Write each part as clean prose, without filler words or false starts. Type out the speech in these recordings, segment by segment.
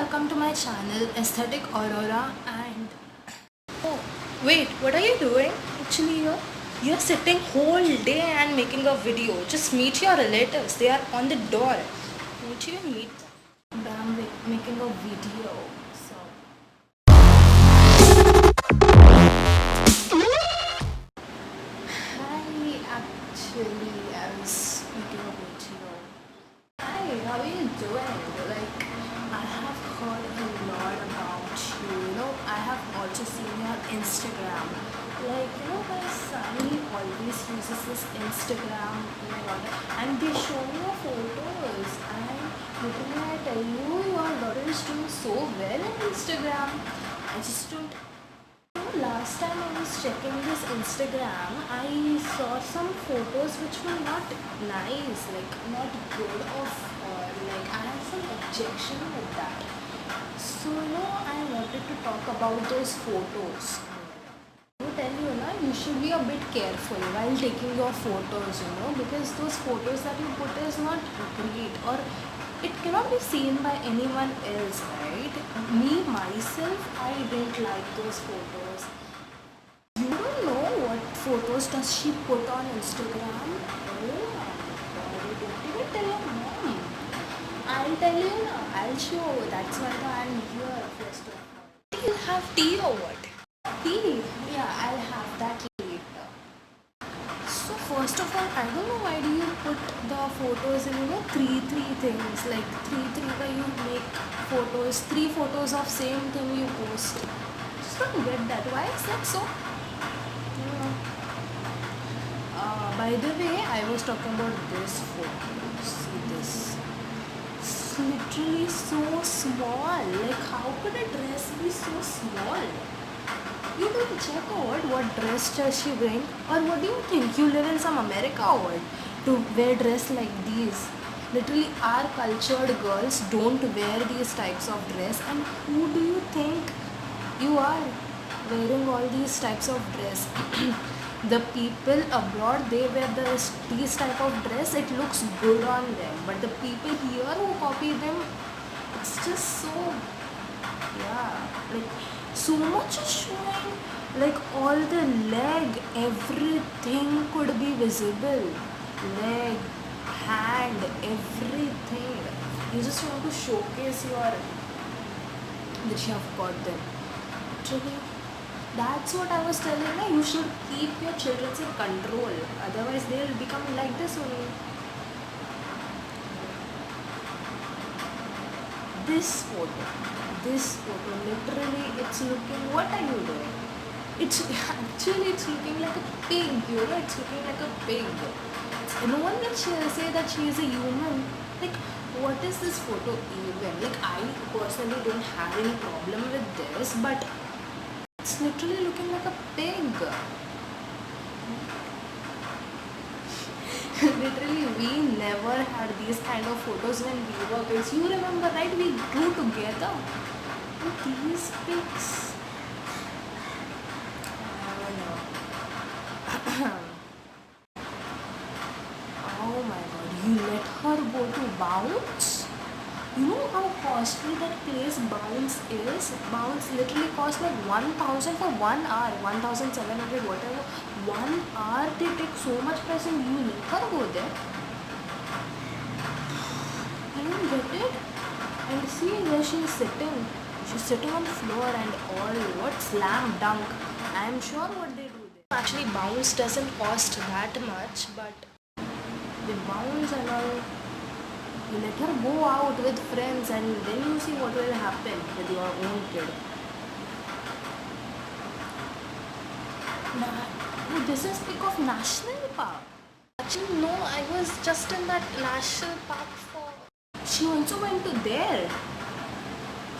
welcome to my channel Aesthetic Aurora. And oh, wait, what are you doing actually here? You're sitting whole day and making a video. Just meet your relatives, they are on the door. Won't you meet them? But I'm making a video, so I was making a video. Hi, how are you doing? Like, I have heard a lot about you. I have also seen your Instagram. Like, my son, he always uses this Instagram, and they show me your photos. And literally, I tell you, your daughter is doing so well on Instagram. I just don't. Last time I was checking this Instagram, I saw some photos which were not nice, like not good of like I had some objection with that. So I wanted to talk about those photos. I tell you you should be a bit careful while taking your photos, because those photos that you put is not great, or it cannot be seen by anyone else, right? Me myself, I didn't like those photos. You don't know what photos does she put on Instagram? Oh my god, you don't even tell your mom. I'll tell you now, I'll show. That's why I'm here first of all. You'll have tea or what? Tea? Yeah, I'll have that later. So first of all, I don't know why do you put the photos in three things, like three where you make photos, three photos of same thing you post. Just don't get that. Why is that so? By the way, I was talking about this photo. See this? It's literally so small. Like, how could a dress be so small? You don't check out what dress does she bring, or what do you think? You live in some America or what? To wear dress like these. Literally, our cultured girls don't wear these types of dress, and who do you think you are wearing all these types of dress? The people abroad, they wear these type of dress, it looks good on them, but the people here who copy them, it's just so, yeah, like so much is showing, like all the leg, everything could be visible, leg, hand, everything. You just want to showcase your that you have got them. Actually, that's what I was telling you. You should keep your children in control. Otherwise, they'll become like this only. This photo, literally, it's looking. What are you doing? It's actually it's looking like a pig. It's looking like a pig. No one will say that she is a human. Like, what is this photo even? Like, I personally don't have any problem with this, but it's literally looking like a pig. Literally, we never had these kind of photos when we were kids. You remember, right? We grew together. And these pigs. I don't know. Oh my god, you let her go to Bounce? You know how costly that place Bounce is? Bounce literally costs like 1000 for 1 hour, 1700, whatever. 1 hour they take so much price, and you let her go there? I don't get it. And see where she's sitting. She's sitting on the floor and all. What slam dunk? I'm sure what they do there. Actually, Bounce doesn't cost that much, but the Bounce and all. You let her go out with friends, and then you see what will happen with your own kid. Oh, this is peak of National Park. Actually, no, I was just in that National Park for. She also went to there.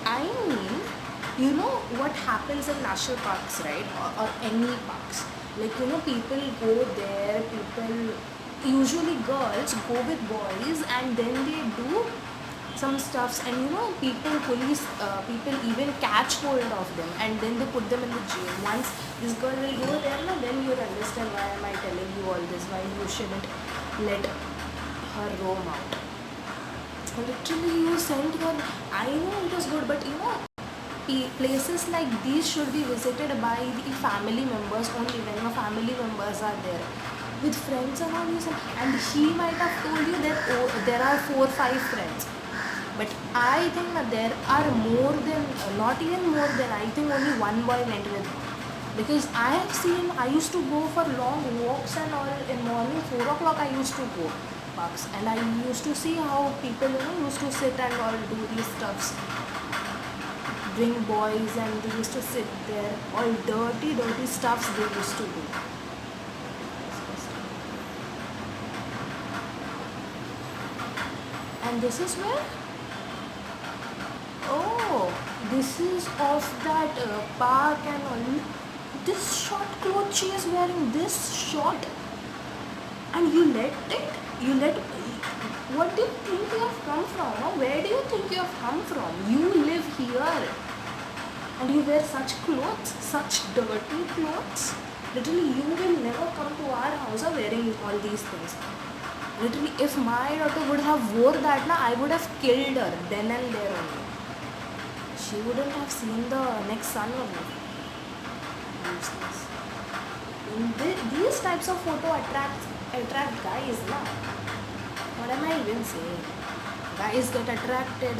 I mean, you know what happens in national parks, right? Or any parks. Like, people go there, usually girls go with boys, and then they do some stuffs, and people even catch hold of them, and then they put them in the jail. Once this girl will go there, then you'll understand why am I telling you all this, why you shouldn't let her roam out. Literally, you sent her. I know it was good, but places like these should be visited by the family members only when your family members are there. With friends and all this, and he might have told you that there are 4 5 friends, but I think that there are more than, not even more than, I think only one boy went with him. Because I have seen, I used to go for long walks and all in morning, 4 o'clock I used to go parks, and I used to see how people used to sit and all do these stuffs, bring boys, and they used to sit there, all dirty stuffs they used to do. And this is where, oh, this is of that park and all. This short clothes she is wearing, this short, and you let, what do you think you have come from? Or where do you think you have come from? You live here and you wear such clothes, such dirty clothes. Literally, you will never come to our house of wearing all these things. Literally, if my daughter would have wore that, I would have killed her then and there only. She wouldn't have seen the next sun only. Useless. These types of photo attract guys, na? What am I even saying? Guys get attracted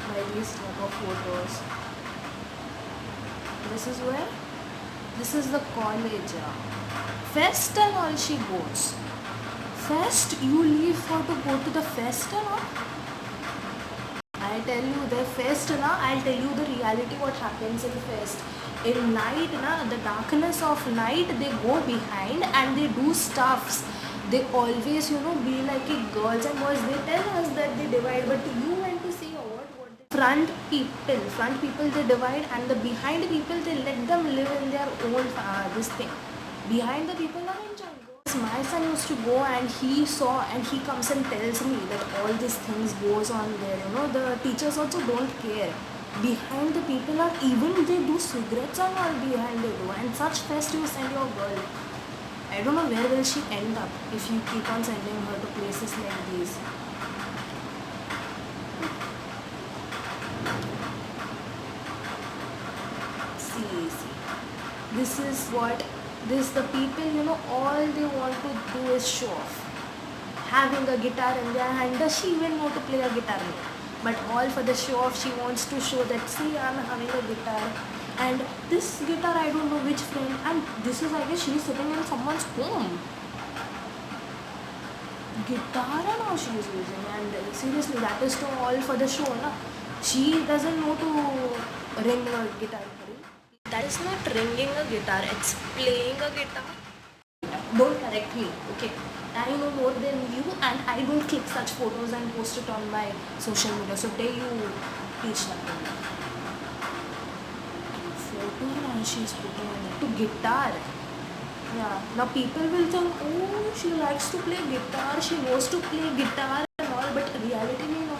by these type of photos. This is where? This is the college. Fest and all she goes. Fest? You leave for to go to the fest and all? I tell you, the fest, I'll tell you the reality what happens in fest. In night, the darkness of night, they go behind and they do stuffs. They always, be like girls and boys. They tell us that they divide, but you went to see what they, front people they divide, and the behind people they let them live in their own this thing. Behind the people are enjoying. My son used to go and he saw, and he comes and tells me that all these things goes on there. The teachers also don't care. Behind the people are, even they do cigarettes and all behind they do. And such fest you send your girl. I don't know where will she end up if you keep on sending her to places like these. See. This is what, the people, all they want to do is show off. Having a guitar in their hand, does she even know to play a guitar? No. But all for the show off, she wants to show that, see, I'm having a guitar. And this guitar, I don't know which friend, and this is, I guess, she's sitting in someone's home. Guitar and all she is using, and seriously, that is all for the show, na? She doesn't know to ring a guitar. That is not ringing a guitar, it's playing a guitar. Don't correct me, okay? I know more than you, and I don't click such photos and post it on my social media. So dare you teach that to me. Photo and she's putting it to guitar. Yeah. Now people will think, oh, she likes to play guitar, she wants to play guitar and all, but reality may not.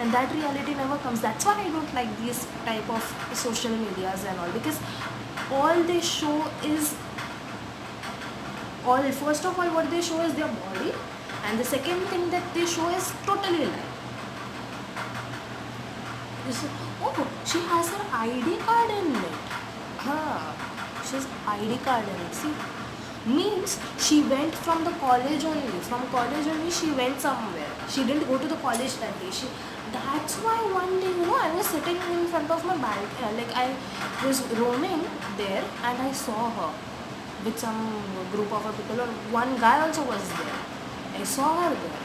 And that reality never comes. That's why I don't like these type of social medias and all, because all they show is, first of all, what they show is their body, and the second thing that they show is totally lie. Oh, she has her ID card in it. She has ID card in it. See, means she went from the college only. From college only she went somewhere. She didn't go to the college that day. That's why one day, I was sitting in front of my balcony, I was roaming there, and I saw her with some group of people, or one guy also was there. I saw her there,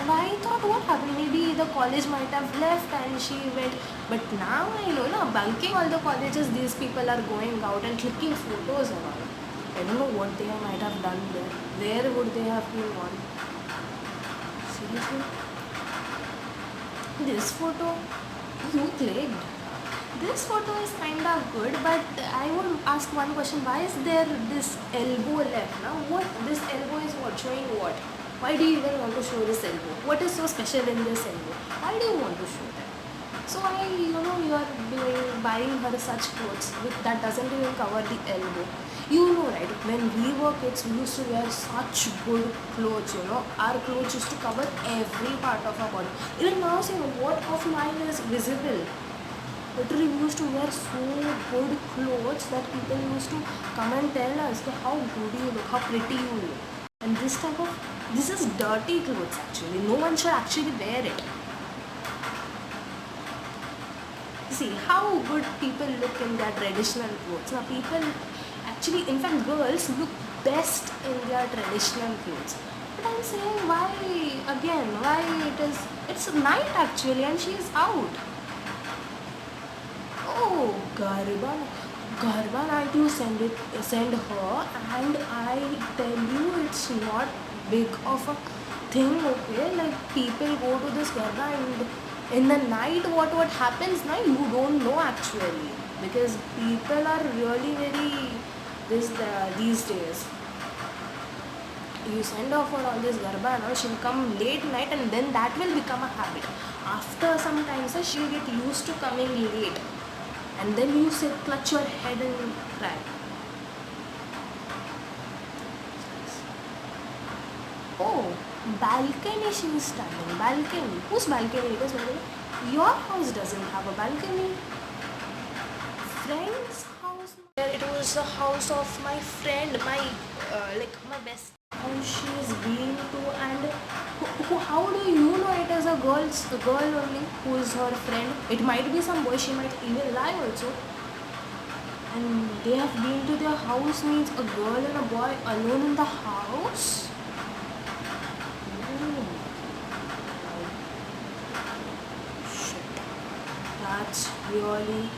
and I thought, what happened? Maybe the college might have left and she went. But now I know, bulking all the colleges, these people are going out and clicking photos and all. I don't know what they might have done there. Where would they have been gone? Seriously? This photo, you clicked. This photo is kind of good, but I would ask one question. Why is there this elbow left? Now, what this elbow is what? Showing what? Why do you even want to show this elbow? What is so special in this elbow? Why do you want to show that? So you are buying her such clothes that doesn't even cover the elbow. You know, right? When we were kids, we used to wear such good clothes. Our clothes used to cover every part of our body. Even now, say what of mine is visible. Literally, we used to wear so good clothes that people used to come and tell us that how good you look, how pretty you look. And this is dirty clothes actually. No one should actually wear it. See how good people look in their traditional clothes. Now people actually, in fact, girls look best in their traditional clothes. But I'm saying why again? Why it's night actually, and she is out. Oh, Garba night you send her, and I tell you it's not big of a thing, okay? Like people go to this Garba and in the night what happens now you don't know actually, because people are really very these days. You send off for all this Garba, now she'll come late night and then that will become a habit. After some time, so she'll get used to coming late, and then you sit, clutch your head and cry. Oh, balcony she is standing. Balcony. Whose balcony it is, by the way? Your house doesn't have a balcony. Friend's house. It was the house of my friend, like my best. How she is being to, and how do you know it is a girl only who is her friend? It might be some boy. She might even lie also. And they have been to their house, means a girl and a boy alone in the house. Oh, shit. That's really.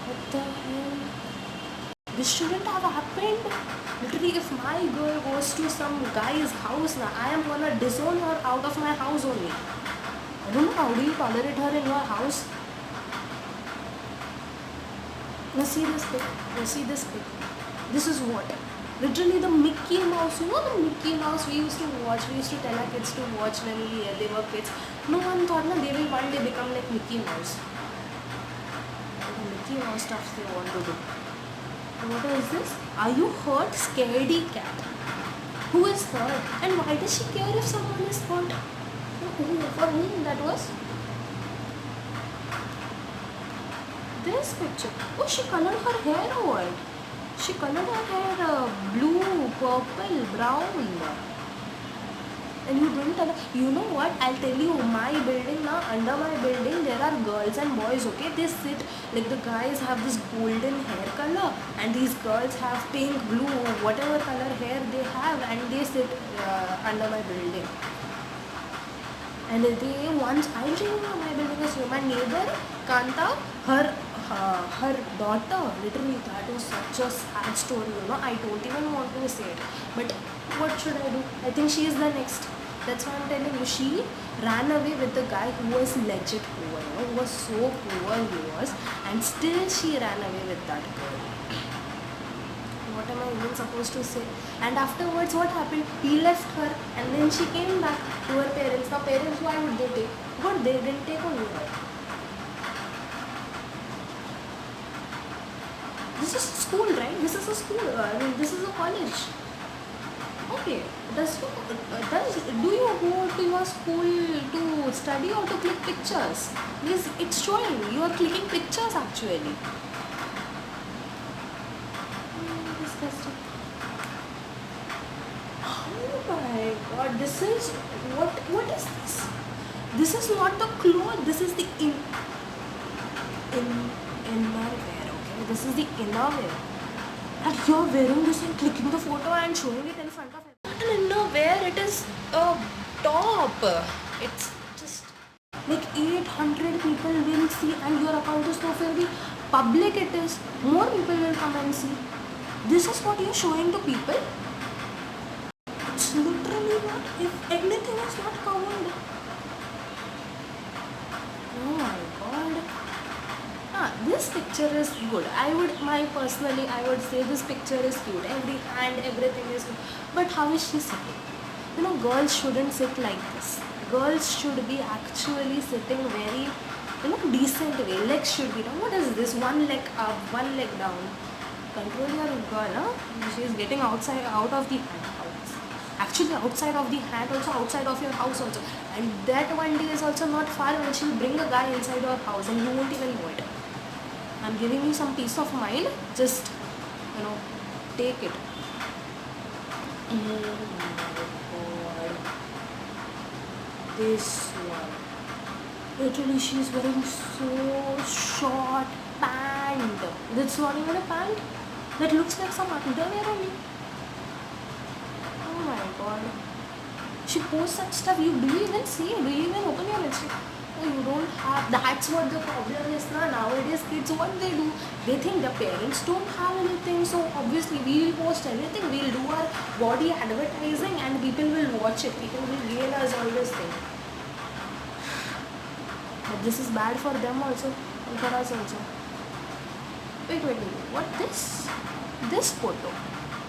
What the hell? This shouldn't have happened. Literally, if my girl goes to some guy's house now, I am gonna disown her out of my house only. I don't know how do you tolerate her in your house. Now see this pic. Now see this pic. This is what? Literally the Mickey Mouse. You know the Mickey Mouse we used to watch. We used to tell our kids to watch when they were kids. No one thought that they will one day become like Mickey Mouse. The Mickey Mouse stuff they want to do. What is this? Are you hurt? Scaredy cat. Who is hurt? And why does she care if someone is hurt? For whom that was? This picture. Oh, she colored her hair or what? She colored her hair blue, purple, brown. And you didn't tell her. You know what? I'll tell you, my building now, under my building, there are girls and boys, okay? They sit, like the guys have this golden hair color, and these girls have pink, blue, whatever color hair they have, and they sit under my building. And they once, I remember my building is my neighbor, Kanta, her daughter, literally that was such a sad story, I don't even want to say it. But what should I do? I think she is the next. That's why I'm telling you, she ran away with the guy who was legit poor, who was so poor he was, and still she ran away with that girl. What am I even supposed to say? And afterwards, what happened? He left her, and then she came back to her parents. Now, parents, why would they take? Good, they didn't take only her. This is school, right? This is a school. This is a college. Okay. Do you go to your school to study or to click pictures? Because it's showing you are clicking pictures actually. Disgusting. Oh my god, this is what is this? This is not the cloth, this is the innerwear, okay? This is the innerwear. And you're wearing this and clicking the photo and showing it in front of it. Not an innerwear, it is a top. It's just like 800 people will see, and your account is so very public it is. More people will come and see. This is what you're showing to people. It's literally not, if anything is not covered. Oh my god. This picture is good. I would say this picture is cute. Every hand, everything is good. But how is she sitting? Girls shouldn't sit like this. Girls should be actually sitting very, decent way. Legs should be down. What is this? One leg up, one leg down. control your girl, huh? She is getting out of the hand. Actually, outside of the hand, also outside of your house, also. And that one day is also not far when she'll bring a guy inside your house and you won't even know it. I'm giving you some peace of mind. Just, take it. Oh my god. This one. Literally, she's wearing so short pant. That's not even a pant. That looks like some underwear only. Oh my god. She posts such stuff. Do you even see? Do you even open your Instagram? Oh, you don't have. That's what the problem is now. Nowadays, kids, what they do? They think the parents don't have anything. So obviously, we will post anything. We'll do our body advertising, and people will watch it. People will gain us all this thing. But this is bad for them also, and for us also. Wait. What this? This photo.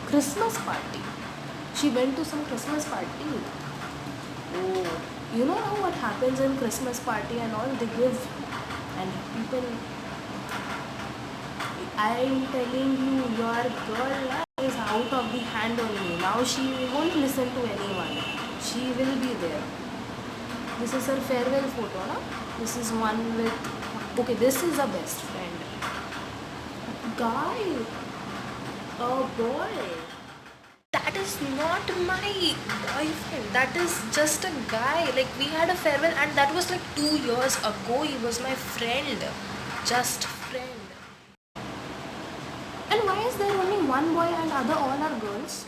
Christmas party. She went to some Christmas party. Oh, you know now what happens in Christmas party and all? They give, and people. I'm telling you, your girl is out of the hand only. Now she won't listen to anyone. She will be there. This is her farewell photo, no? This is one with. Okay, this is a best friend. Guy. Oh boy. That is not my boyfriend. That is just a guy. Like, we had a farewell, and that was like 2 years ago. He was my friend. Just friend. And why is there only one boy and other all are girls?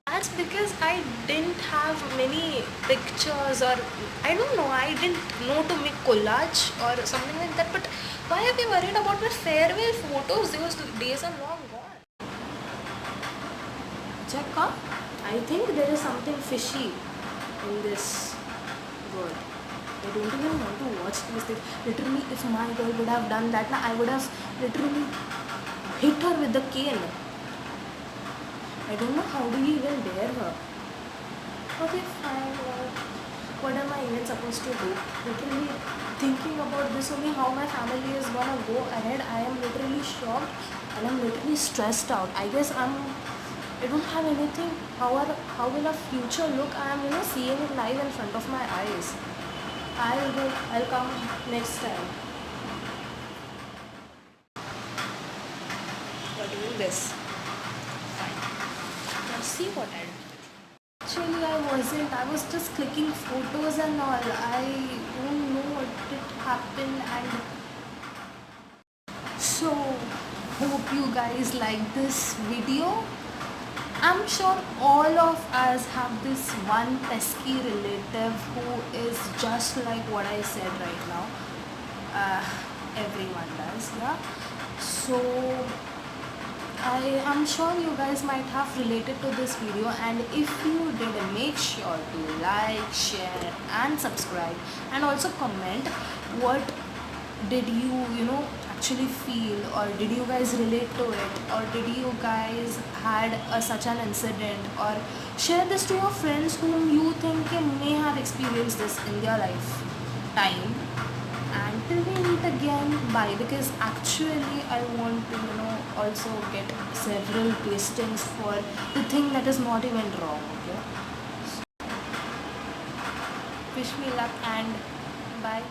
That's because I didn't have many pictures, or I don't know, I didn't know to make collage or something like that. But why are we worried about my farewell photos? Those days are long gone. Check, huh? I think there is something fishy in this word. I don't even want to watch these things. Literally, if my girl would have done that, I would have literally hit her with the cane. I don't know how do you even dare her. Okay, fine. What am I even supposed to do? Literally thinking about this only, how my family is gonna go ahead. I am literally shocked and I'm literally stressed out. I guess I don't have anything. How will a future look? I am seeing it live in front of my eyes. I'll come next time. For doing this. Fine. Now see what I do. Actually, I wasn't. I was just clicking photos and all. I don't know what did happen, and so hope you guys like this video. I'm sure all of us have this one pesky relative who is just like what I said right now. Everyone does, yeah. So I am sure you guys might have related to this video, and if you did, make sure to like, share and subscribe, and also comment what did you actually feel, or did you guys relate to it, or did you guys had such an incident, or share this to your friends whom you think may have experienced this in their lifetime. And till we meet again, bye. Because actually I want to also get several tastings for the thing that is not even wrong. Okay, wish me luck and bye.